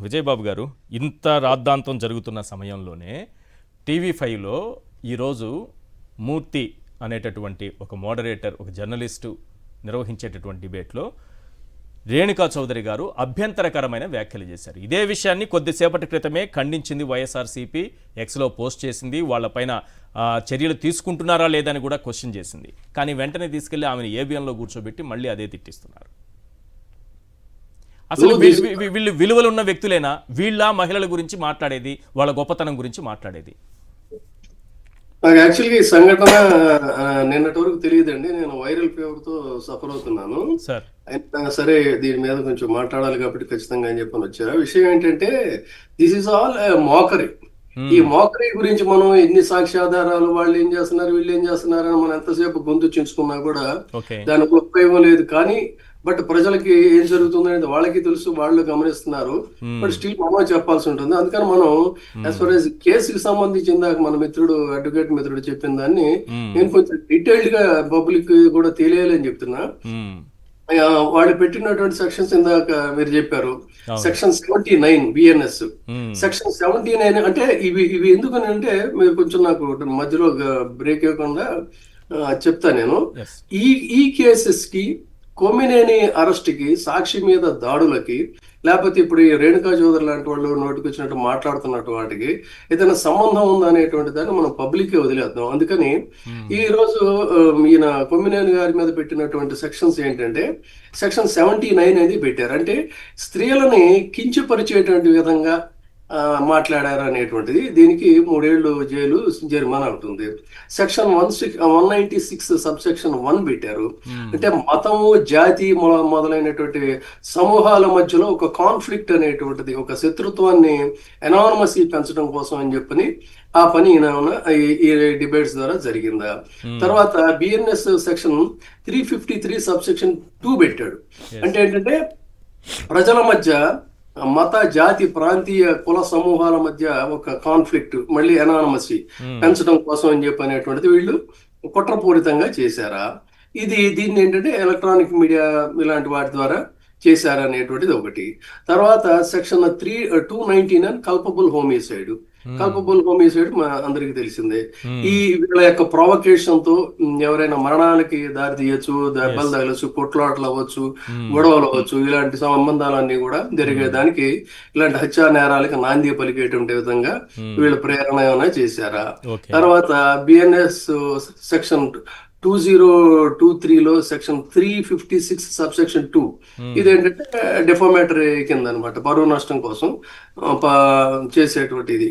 విజయబాబు గారు, ఇంత రాద్ధాంతం జరుగుతున్న సమయంలోనే టీవీ5లో ఈరోజు మూర్తి అనేటటువంటి ఒక మోడరేటర్, ఒక జర్నలిస్టు నిర్వహించేటటువంటి డిబేట్లో రేణుకా చౌదరి గారు అభ్యంతరకరమైన వ్యాఖ్యలు చేశారు. ఇదే విషయాన్ని కొద్దిసేపటి క్రితమే ఖండించింది వైఎస్ఆర్సీపీ, ఎక్స్లో పోస్ట్ చేసింది. వాళ్ళపైన చర్యలు తీసుకుంటున్నారా లేదని కూడా క్వశ్చన్ చేసింది. కానీ వెంటనే తీసుకెళ్లి ఆమెను ఏబిఎన్లో కూర్చోబెట్టి మళ్ళీ అదే తిట్టిస్తున్నారు. అసలు వీళ్ళు విలువలు ఉన్న వ్యక్తులేనా? వీళ్ళ మహిళల గురించి మాట్లాడేది, వాళ్ళ గొప్పతనం గురించి మాట్లాడేది? నాకు యాక్చువల్గా ఈ సంఘటన నిన్నటి వరకు తెలియదండి. నేను వైరల్ ఫీవర్ తో సఫర్ అవుతున్నాను. అయినా సరే దీని మీద కొంచెం మాట్లాడాలి కాబట్టి ఖచ్చితంగా అని చెప్పని వచ్చారు. విషయం ఏంటంటే దిస్ ఈస్ ఆల్ మోకరీ. ఈ మోకరీ గురించి మనం ఎన్ని సాక్ష్యాధారాలు, వాళ్ళు ఏం చేస్తున్నారు, వీళ్ళు ఏం చేస్తున్నారు అని మనం ఎంతసేపు గొంతు చించుకున్నా కూడా దాని ఉపయోగం లేదు. కానీ బట్ ప్రజలకి ఏం జరుగుతుంది అనేది వాళ్ళకి తెలుసు, వాళ్ళు గమనిస్తున్నారు. బట్ స్టిల్ మనం చెప్పాల్సి ఉంటుంది. అందుకని మనం యాజ్ ఫర్ యాజ్ కేసుకి సంబంధించిన దాకా మన మిత్రుడు, అడ్వకేట్ మిత్రుడు చెప్పిన దాన్ని నేను కొంచెం డీటెయిల్డ్ గా పబ్లిక్ కూడా తెలియాలని చెప్తున్నా. వాళ్ళు పెట్టినటువంటి సెక్షన్స్ ఇందాక మీరు చెప్పారు, సెక్షన్ 79 బిఎన్ఎస్, సెక్షన్ 79 అంటే ఇవి ఎందుకని అంటే మీరు కొంచెం నాకు మధ్యలో బ్రేక్ ఇవ్వకుండా చెప్తా నేను. ఈ కేసెస్ కి, కొమ్మినేని అరెస్ట్ కి, సాక్షి మీద దాడులకి, లేకపోతే ఇప్పుడు ఈ రేణుకా చౌదరి లాంటి వాళ్ళు నోటికి వచ్చినట్టు మాట్లాడుతున్నట్టు వాటికి ఏదైనా సంబంధం ఉందా అనేటువంటి దాన్ని మనం పబ్లిక్ వదిలేద్దాం. అందుకని ఈ రోజు ఈయన కొమ్మినేని గారి మీద పెట్టినటువంటి సెక్షన్స్ ఏంటంటే సెక్షన్ 79 అనేది పెట్టారు. అంటే స్త్రీలని కించపరిచేటువంటి విధంగా మాట్లాడారు అనేటువంటిది. దీనికి 3 ఏళ్ళు జైలు, జరిమానా ఉంటుంది. సెక్షన్ 196 సబ్సెక్షన్ 1 పెట్టారు. అంటే మతము, జాతి మొదలైనటువంటి సమూహాల మధ్యలో ఒక కాన్ఫ్లిక్ట్ అనేటువంటిది, ఒక శత్రుత్వాన్ని, ఎనానమసీ పెంచడం కోసం అని చెప్పని ఆ పని ఈ డిబేట్స్ ద్వారా జరిగిందా. తర్వాత బిఎన్ఎస్ సెక్షన్ 353 సబ్సెక్షన్ 2 పెట్టాడు. అంటే ఏంటంటే ప్రజల మధ్య, మత, జాతి, ప్రాంతీయ, కుల సమూహాల మధ్య ఒక కాన్ఫ్లిక్ట్, మళ్ళీ ఎనానమసీ పెంచడం కోసం అని చెప్పి అనేటువంటిది వీళ్ళు కుట్రపూరితంగా చేశారా. దీన్ని ఏంటంటే ఎలక్ట్రానిక్ మీడియా ఇలాంటి వాటి ద్వారా చేశారనేటువంటిది ఒకటి. తర్వాత section 299 culpable homicide. Culpable homicide అందరికి తెలిసిందే. ఈ వీళ్ళ యొక్క ప్రొవకేషన్ తో ఎవరైనా మరణానికి దారి తీయచ్చు, దెబ్బలు తగలచ్చు, కొట్లాటలు అవ్వచ్చు, గొడవలు అవ్వచ్చు. ఇలాంటి సంబంధాలన్నీ కూడా జరిగేదానికి, ఇలాంటి హత్యా నేరాలకి నాంది పలికేటువంటి విధంగా వీళ్ళు ప్రేరణ ఏమైనా చేశారా. తర్వాత బిఎన్ఎస్ సెక్షన్ 2023లో సెక్షన్ 356 సబ్సెక్షన్ 2 ఇదేంటంటే డిఫామేటరీ కింద అనమాట, పరువు నష్టం కోసం చేసేటువంటిది.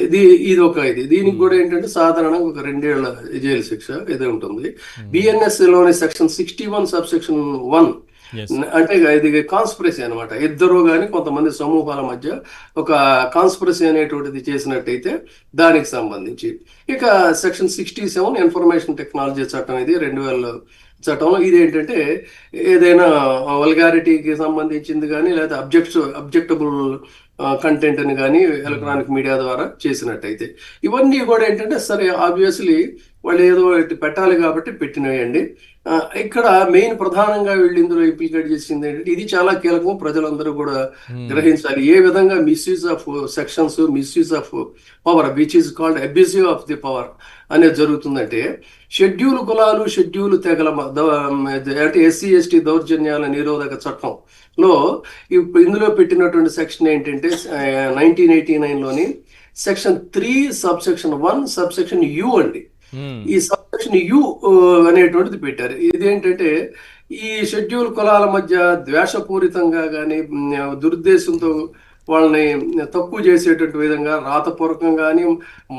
ఇది ఒక దీనికి కూడా ఏంటంటే సాధారణంగా ఒక 2 ఏళ్ల జైలు శిక్ష ఇదే ఉంటుంది. బిఎన్ఎస్ లోని సెక్షన్ 61 సబ్సెక్షన్ 1 అంటే ఇది కాన్స్పిరసీ అనమాట. ఇద్దరు కానీ కొంతమంది సమూహాల మధ్య ఒక కాన్స్పిరసీ అనేటువంటిది చేసినట్టయితే దానికి సంబంధించి. ఇక సెక్షన్ 67 ఇన్ఫర్మేషన్ టెక్నాలజీ చట్టం, ఇది 2000 చట్టంలో. ఇది ఏంటంటే ఏదైనా వల్గారిటీకి సంబంధించింది కానీ, లేదా అబ్జెక్టబుల్ కంటెంట్ అని కానీ ఎలక్ట్రానిక్ మీడియా ద్వారా చేసినట్టయితే, ఇవన్నీ కూడా ఏంటంటే సరే ఆబ్వియస్లీ వాళ్ళు ఏదో పెట్టాలి కాబట్టి పెట్టినాయండి. ఇక్కడ మెయిన్ ప్రధానంగా వీళ్ళు ఇందులో ఇంప్లికేట్ చేసింది ఏంటంటే, ఇది చాలా కీలకం, ప్రజలందరూ కూడా గ్రహించాలి. ఏ విధంగా misuse of sections, misuse of power, which is called abusive of the power అనేది జరుగుతుందంటే, షెడ్యూల్ కులాలు, షెడ్యూల్ తెగల అంటే SC ST దౌర్జన్యాల నిరోధక చట్టంలో ఇందులో పెట్టినటువంటి సెక్షన్ ఏంటంటే 1989లోని సెక్షన్ 3 సబ్సెక్షన్ 1 సబ్సెక్షన్ U అండి. ఈ సబ్సెక్షన్ U అనేటువంటిది పెట్టారు. ఇదేంటంటే ఈ షెడ్యూల్ కులాల మధ్య ద్వేషపూరితంగా కానీ, దురుద్దేశంతో వాళ్ళని తక్కువ చేసేటువంటి విధంగా రాతపూర్వకంగా కానీ,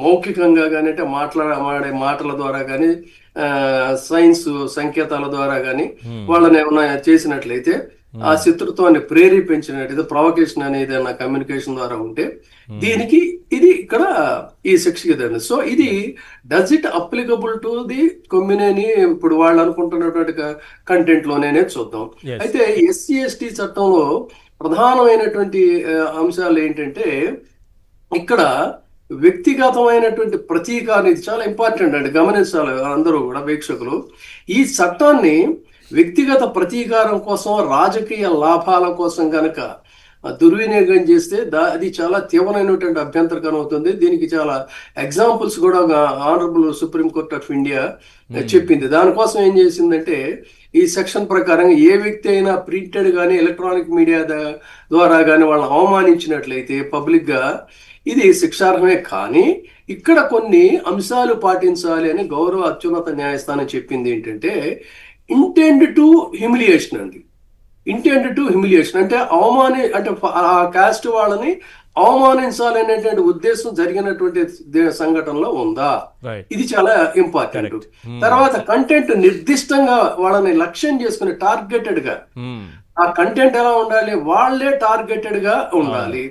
మౌఖికంగా కానీ, అంటే మాట్లాడే మాటల ద్వారా కానీ, సైన్స్ సంకేతాల ద్వారా కానీ వాళ్ళని ఏమైనా చేసినట్లయితే, ఆ శత్రుత్వాన్ని ప్రేరేపించినట్టయితే, ప్రొవకేషన్ అనేది ఏదైనా కమ్యూనికేషన్ ద్వారా ఉంటే దీనికి ఇది ఇక్కడ ఈ శిక్షకి దండి. సో ఇది does it applicable to the Kommineni ఇప్పుడు వాళ్ళు అనుకుంటున్నటువంటి కంటెంట్ లోనే చూద్దాం. అయితే SC ST చట్టంలో ప్రధానమైనటువంటి అంశాలు ఏంటంటే, ఇక్కడ వ్యక్తిగతమైనటువంటి ప్రతీకారం, ఇది చాలా ఇంపార్టెంట్ అండి, గమనించాలి అందరూ కూడా వీక్షకులు. ఈ చట్టాన్ని వ్యక్తిగత ప్రతీకారం కోసం, రాజకీయ లాభాల కోసం గనక దుర్వినియోగం చేస్తే అది చాలా తీవ్రమైనటువంటి అభ్యంతరకరం అవుతుంది. దీనికి చాలా ఎగ్జాంపుల్స్ కూడా honourable supreme court of India చెప్పింది. దానికోసం ఏం చేసిందంటే ఈ సెక్షన్ ప్రకారం ఏ వ్యక్తి అయినా ప్రింటెడ్ కానీ ఎలక్ట్రానిక్ మీడియా ద్వారా కానీ వాళ్ళని అవమానించినట్లయితే పబ్లిక్ గా ఇది శిక్షార్హమే. కానీ ఇక్కడ కొన్ని అంశాలు పాటించాలి అని గౌరవ అత్యున్నత న్యాయస్థానం చెప్పింది. ఏంటంటే ఇంటెండ్ టు హ్యూమిలియేషన్ అండి. ఇంటెండ్ టు హ్యూమిలియేషన్ అంటే అంటే ఆ కాస్ట్ వాళ్ళని అవమానించాలనేటువంటి ఉద్దేశం జరిగినటువంటి సంఘటనలో ఉందా, ఇది చాలా ఇంపార్టెంట్. తర్వాత కంటెంట్ నిర్దిష్టంగా వాళ్ళని లక్ష్యం చేసుకుని టార్గెటెడ్ గా ఆ కంటెంట్ ఎలా ఉండాలి, వాళ్లే టార్గెటెడ్ గా ఉండాలి.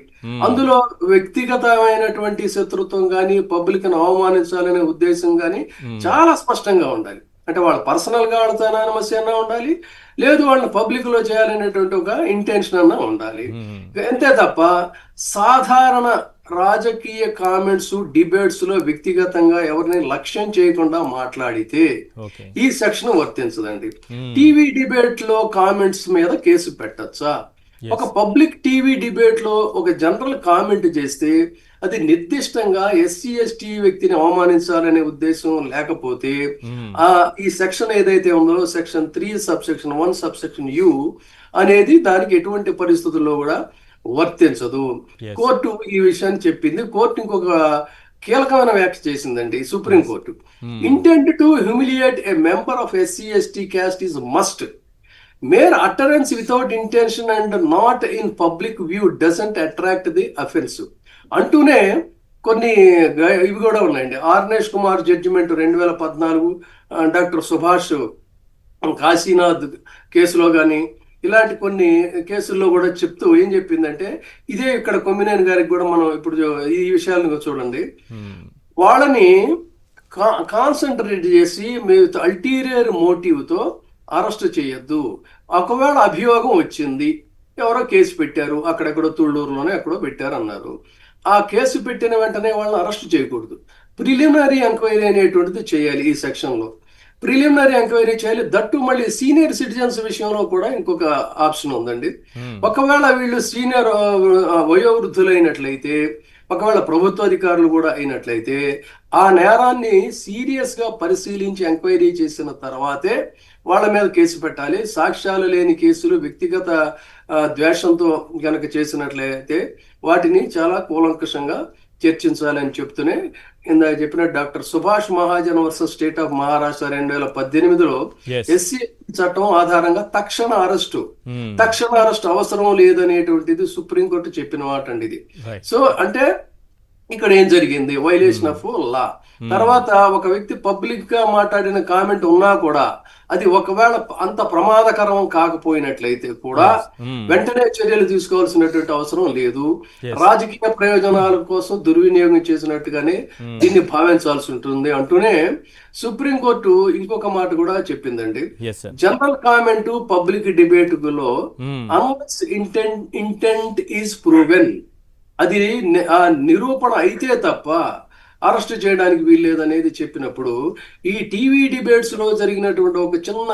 అందులో వ్యక్తిగతమైనటువంటి శత్రుత్వం గాని పబ్లిక్ ను అవమానించాలనే ఉద్దేశం గాని చాలా స్పష్టంగా ఉండాలి. అంటే వాళ్ళ పర్సనల్ గా వాళ్ళతో అనానమస్ అన్నా ఉండాలి, లేదు వాళ్ళని పబ్లిక్ లో చేయాలనేటువంటి ఒక ఇంటెన్షన్ అన్నా ఉండాలి. అంతే తప్ప సాధారణ రాజకీయ కామెంట్స్ డిబేట్స్ లో వ్యక్తిగతంగా ఎవరిని లక్ష్యం చేయకుండా మాట్లాడితే ఈ సెక్షన్ వర్తించదండి. టీవీ డిబేట్ లో కామెంట్స్ మీద కేసు పెట్టచ్చా? ఒక పబ్లిక్ టీవీ డిబేట్ లో ఒక జనరల్ కామెంట్ చేస్తే అది నిర్దిష్టంగా ఎస్సీ ఎస్టీ వ్యక్తిని అవమానించాలనే ఉద్దేశం లేకపోతే ఈ సెక్షన్ ఏదైతే ఉందో సెక్షన్ 3 సబ్సెక్షన్ 1 సబ్సెక్షన్ యు అనేది దానికి ఎటువంటి పరిస్థితుల్లో కూడా వర్తించదు. కోర్టు ఈ విషయాన్ని చెప్పింది. కోర్టు ఇంకొక కీలకమైన వ్యాఖ్య చేసిందండి supreme court. Intent to humiliate a member of SC ST caste is must. Mere utterance without intention and not in public view doesn't attract the offense. అంటూనే కొన్ని ఇవి కూడా ఉన్నాయండి. ఆర్నేష్ కుమార్ జడ్జిమెంట్ 2014, డాక్టర్ సుభాష్ కాశీనాథ్ కేసులో కానీ ఇలాంటి కొన్ని కేసుల్లో కూడా చెప్తూ ఏం చెప్పిందంటే, ఇదే ఇక్కడ కొమ్మినేని గారికి కూడా మనం ఇప్పుడు ఈ విషయాలను చూడండి, వాళ్ళని కాన్సన్ట్రేట్ చేసి అల్టీరియర్ మోటివ్ తో అరెస్ట్ చేయొద్దు. ఒకవేళ అభియోగం వచ్చింది, ఎవరో కేసు పెట్టారు, అక్కడెక్కడో తుళ్ళూరులోనే ఎక్కడో పెట్టారు అన్నారు, ఆ కేసు పెట్టిన వెంటనే వాళ్ళని అరెస్ట్ చేయకూడదు. ప్రిలిమినరీ ఎంక్వైరీ అనేటువంటిది చేయాలి. ఈ సెక్షన్ లో ప్రిలిమినరీ ఎంక్వైరీ చేయాలి. దట్టు మళ్ళీ సీనియర్ సిటిజన్స్ విషయంలో కూడా ఇంకొక ఆప్షన్ ఉందండి. ఒకవేళ వీళ్ళు సీనియర్ వయోవృద్ధులైనట్లయితే, ఒకవేళ ప్రభుత్వ అధికారులు కూడా అయినట్లయితే ఆ నేరాన్ని సీరియస్ గా పరిశీలించి ఎంక్వైరీ చేసిన తర్వాతే వాళ్ళ మీద కేసు పెట్టాలి. సాక్ష్యాలు లేని కేసులు వ్యక్తిగత ద్వేషంతో గనక చేసినట్లయితే వాటిని చాలా కూలంకషంగా చర్చించాలని చెప్తూనే ఇందాక చెప్పిన doctor Subhash Mahajan versus state of Maharashtra 2018లో ఎస్సీ చట్టం ఆధారంగా తక్షణ అరెస్ట్ అవసరం లేదనేటువంటిది సుప్రీంకోర్టు చెప్పిన మాట అండి ఇది. సో అంటే ఇక్కడ ఏం జరిగింది, వైలేషన్ ఆఫ్ లా. తర్వాత ఒక వ్యక్తి పబ్లిక్ గా మాట్లాడిన కామెంట్ ఉన్నా కూడా అది ఒకవేళ అంత ప్రమాదకరం కాకపోయినట్లయితే కూడా వెంటనే చర్యలు తీసుకోవాల్సినటువంటి అవసరం లేదు. రాజకీయ ప్రయోజనాల కోసం దుర్వినియోగం చేసినట్టుగానే దీన్ని భావించాల్సి ఉంటుంది అంటూనే సుప్రీంకోర్టు ఇంకొక మాట కూడా చెప్పిందండి. జనరల్ కామెంట్ పబ్లిక్ డిబేట్ లో అన్లెస్ ఇంటెంట్ ఈజ్ ప్రూవెన్, అది నిరూపణ అయితే తప్ప అరెస్ట్ చేయడానికి వీల్లేదనేది చెప్పినప్పుడు ఈ టీవీ డిబేట్స్ లో జరిగినటువంటి ఒక చిన్న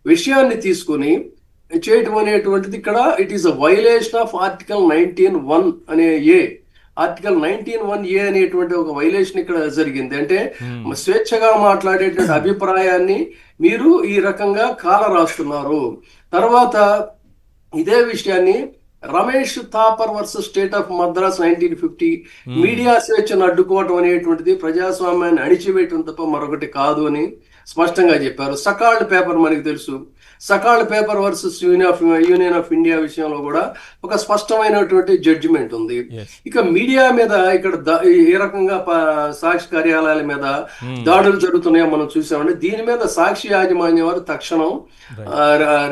విషయాన్ని తీసుకుని చేయటం అనేటువంటిది ఇక్కడ it is a violation of article 19(1) అనే ఆర్టికల్ 19(1) అనేటువంటి ఒక వైలేషన్ ఇక్కడ జరిగింది. అంటే స్వేచ్ఛగా మాట్లాడేటువంటి అభిప్రాయాన్ని మీరు ఈ రకంగా కాల రాస్తున్నారు. తర్వాత ఇదే విషయాన్ని Ramesh Thapar versus state of Madras 1950 media స్వేచ్ఛను అడ్డుకోవటం అనేటువంటిది ప్రజాస్వామ్యాన్ని అణిచివేయటం తప్ప మరొకటి కాదు అని స్పష్టంగా చెప్పారు. సకాల్డ్ పేపర్ మనకి తెలుసు, Sakal paper versus union of India విషయంలో కూడా ఒక స్పష్టమైనటువంటి జడ్జిమెంట్ ఉంది. ఇక మీడియా మీద ఇక్కడ ఏ రకంగా సాక్షి కార్యాలయాల మీద దాడులు జరుగుతున్నాయో మనం చూసామండి. దీని మీద సాక్షి యాజమాన్యం వారు తక్షణం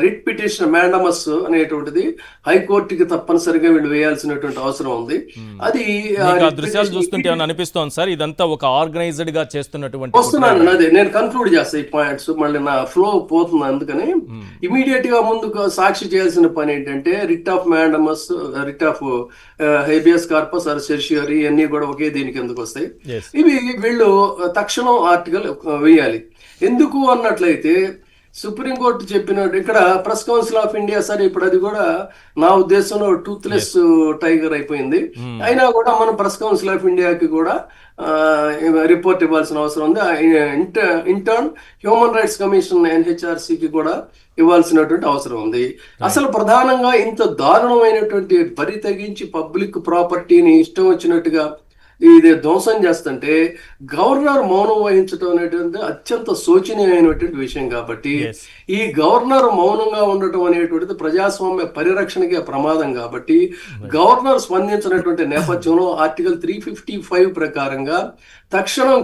రిట్ పిటిషన్ మ్యాండమస్ అనేటువంటిది హైకోర్టుకి తప్పనిసరిగా వీళ్ళు వేయాల్సినటువంటి అవసరం ఉంది. అది దృశ్యాలు చూస్తుంటే అనిపిస్తోంది సార్, ఇదంతా ఒక ఆర్గనైజ్డ్ గా చేస్తున్నటువంటి. వస్తున్నాను, అదే నేను కన్క్లూడ్ చేస్తా ఈ పాయింట్స్, మళ్ళీ నా ఫ్లో పోతుంది. అందుకని ఇమీడియట్ గా ముందుకు సాక్షి చేయాల్సిన పని ఏంటంటే writ of mandamus, writ of habeas corpus or certiorari అన్ని కూడా ఒకే దీనికి ఎందుకు వస్తాయి. ఇవి వీళ్ళు తక్షణం ఆర్టికల్ వేయాలి. ఎందుకు అన్నట్లయితే సుప్రీంకోర్టు చెప్పినట్టు ఇక్కడ ప్రెస్ కౌన్సిల్ ఆఫ్ ఇండియా సరే ఇప్పుడు అది కూడా నా ఉద్దేశంలో టూత్లెస్ టైగర్ అయిపోయింది. అయినా కూడా మనం ప్రెస్ కౌన్సిల్ ఆఫ్ ఇండియాకి కూడా రిపోర్ట్ ఇవ్వాల్సిన అవసరం ఉంది. ఇంటర్న్ హ్యూమన్ రైట్స్ కమిషన్ NHRCకి కూడా ఇవ్వాల్సినటువంటి అవసరం ఉంది. అసలు ప్రధానంగా ఇంత దారుణమైనటువంటి బరి తెగించి పబ్లిక్ ప్రాపర్టీని ఇష్టం వచ్చినట్టుగా ఇది ధ్వంసం చేస్తుంటే గవర్నర్ మౌనం వహించడం అనేటువంటి అత్యంత శోచనీయమైనటువంటి విషయం. కాబట్టి ఈ గవర్నర్ మౌనంగా ఉండటం అనేటువంటిది ప్రజాస్వామ్య పరిరక్షణకే ప్రమాదం. కాబట్టి గవర్నర్ స్పందించినటువంటి నేపథ్యంలో ఆర్టికల్ 355 ప్రకారంగా తక్షణం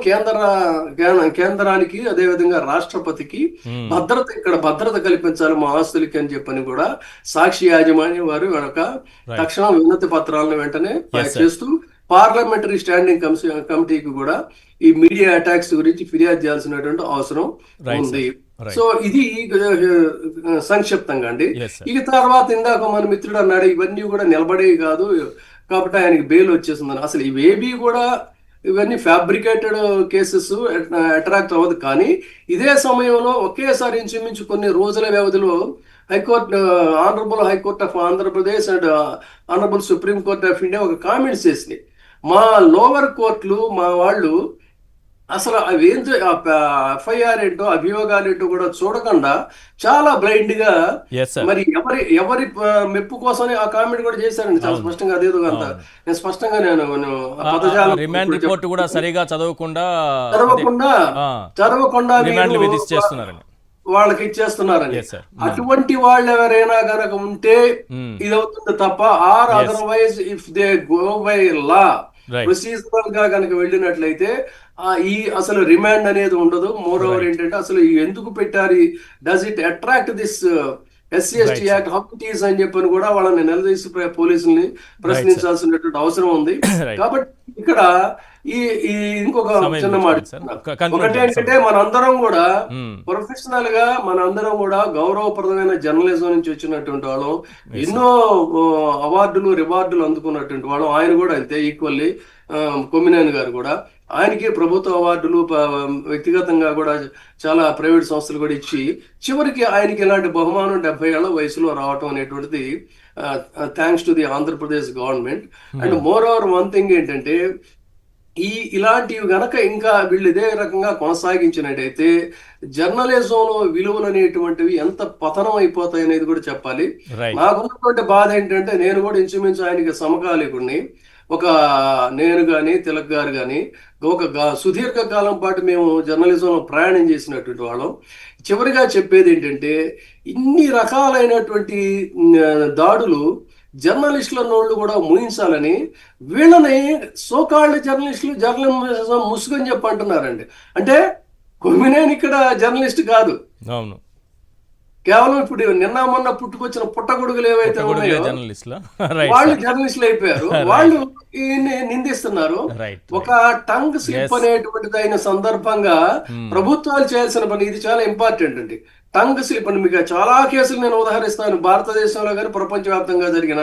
కేంద్రానికి అదేవిధంగా రాష్ట్రపతికి భద్రత కల్పించాలి మా ఆస్తులకి అని చెప్పని కూడా సాక్షి యాజమాన్యం వారు తక్షణం వినతి పత్రాలను వెంటనే చేస్తూ పార్లమెంటరీ స్టాండింగ్ కమిటీకి కూడా ఈ మీడియా అటాక్స్ గురించి ఫిర్యాదు చేయాల్సినటువంటి అవసరం ఉంది. సో ఇది సంక్షిప్తంగా అండి. ఇక తర్వాత ఇందాక మన మిత్రుడు అన్నాడు ఇవన్నీ కూడా నిలబడేవి కాదు కాబట్టి ఆయనకి బెయిల్ వచ్చేసిందని. అసలు ఇవేబీ కూడా ఇవన్నీ ఫ్యాబ్రికేటెడ్ కేసెస్ అట్రాక్ట్ అవ్వదు. కానీ ఇదే సమయంలో ఒకేసారి ఇంచుమించు కొన్ని రోజుల వ్యవధిలో high court honourable high court of Andhra Pradesh and honourable supreme court of India ఒక కామెంట్స్ చేసినాయి. మా లోవర్ కోర్టులు మా వాళ్ళు అసలు అవేంటో FIR ఏంటో అభియోగాలు ఏంటో కూడా చూడకుండా చాలా బ్లైండ్ గా మరి ఎవరి మెప్పు కోసమే ఆ కామెంట్ కూడా చేశారండి చాలా స్పష్టంగా. అదేదో అంత నేను స్పష్టంగా నేను చదవకుండా వాళ్ళకి ఇచ్చేస్తున్నారని. అటువంటి వాళ్ళు ఎవరైనా గనక ఉంటే ఇది అవుతుంది తప్ప or otherwise if they go by law procedural గా కనుక వెళ్ళినట్లయితే ఈ అసలు రిమాండ్ అనేది ఉండదు. మోర్ ఓవర్ ఏంటంటే అసలు ఎందుకు పెట్టారు, does it attract this SC/ST act how it is అని చెప్పని కూడా వాళ్ళని నిలదీసి పోలీసుల్ని ప్రశ్నించాల్సినటువంటి అవసరం ఉంది. కాబట్టి ఇక్కడ ఈ ఇంకొక చిన్న మాట ఒకటి ఏంటంటే మనందరం కూడా ప్రొఫెషనల్ గా మనందరం కూడా గౌరవప్రదమైన జర్నలిజం నుంచి వచ్చినటువంటి వాళ్ళం, ఎన్నో అవార్డులు రివార్డులు అందుకున్నటువంటి వాళ్ళం. ఆయన కూడా అంతే ఈక్వల్లీ కొమ్మినేని గారు కూడా ఆయనకి ప్రభుత్వ అవార్డులు వ్యక్తిగతంగా కూడా చాలా ప్రైవేట్ సంస్థలు కూడా ఇచ్చి చివరికి ఆయనకి ఇలాంటి బహుమానం 70 ఏళ్ల వయసులో రావటం అనేటువంటిది thanks to the Andhra Pradesh government. And more over one thing ఏంటంటే ఇలాంటివి గనక ఇంకా వీళ్ళు ఇదే రకంగా కొనసాగించినట్టయితే జర్నలిజంలో విలువలు అనేటువంటివి ఎంత పతనం అయిపోతాయి అనేది కూడా చెప్పాలి. నాకున్నటువంటి బాధ ఏంటంటే నేను కూడా ఇంచుమించు ఆయనకి సమకాలీకుడిని. నేను కానీ తిలక్ గారు కానీ ఒక సుదీర్ఘ కాలం పాటు మేము జర్నలిజంలో ప్రయాణం చేసినటువంటి వాళ్ళం. చివరిగా చెప్పేది ఏంటంటే ఇన్ని రకాలైనటువంటి దాడులు జర్నలిస్టుల నోళ్ళు కూడా ముగించాలని వీళ్ళని సోకాల్డ్ జర్నలిజం ముసుగని చెప్పి అంటున్నారండి. అంటే కొమ్మినేని ఇక్కడ జర్నలిస్ట్ కాదు, కేవలం ఇప్పుడు నిన్న మొన్న పుట్టుకొచ్చిన పుట్టగొడుగులు ఏవైతే ఉన్నాయో వాళ్ళు జర్నలిస్టులు అయిపోయారు. వాళ్ళు నిందిస్తున్నారు. ఒక టంగ్ స్లిప్ అనేటువంటిది అయిన సందర్భంగా ప్రభుత్వాలు చేయాల్సిన పని ఇది చాలా ఇంపార్టెంట్ అండి. టంగ్ స్లిప్ అని మీకు చాలా కేసులు నేను ఉదాహరిస్తాను. భారతదేశంలో కానీ ప్రపంచవ్యాప్తంగా జరిగిన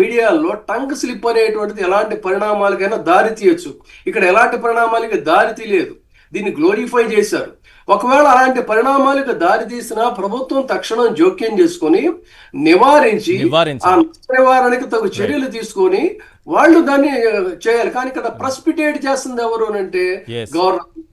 మీడియాల్లో టంగ్ స్లిప్ అనేటువంటిది ఎలాంటి పరిణామాలకైనా దారి తీయచ్చు. ఇక్కడ ఎలాంటి పరిణామాలకి దారి తీయలేదు, దీన్ని గ్లోరిఫై చేశారు. ఒకవేళ అలాంటి పరిణామాలకు దారి తీసినా ప్రభుత్వం తక్షణం జోక్యం చేసుకుని నివారించి ఆ నష్ట నివారణకి తగు చర్యలు తీసుకొని వాళ్ళు దాన్ని చేయాలి. కానీ ఇక్కడ ప్రెసిపిటేట్ చేస్తుంది ఎవరు అంటే గవర్నమెంట్.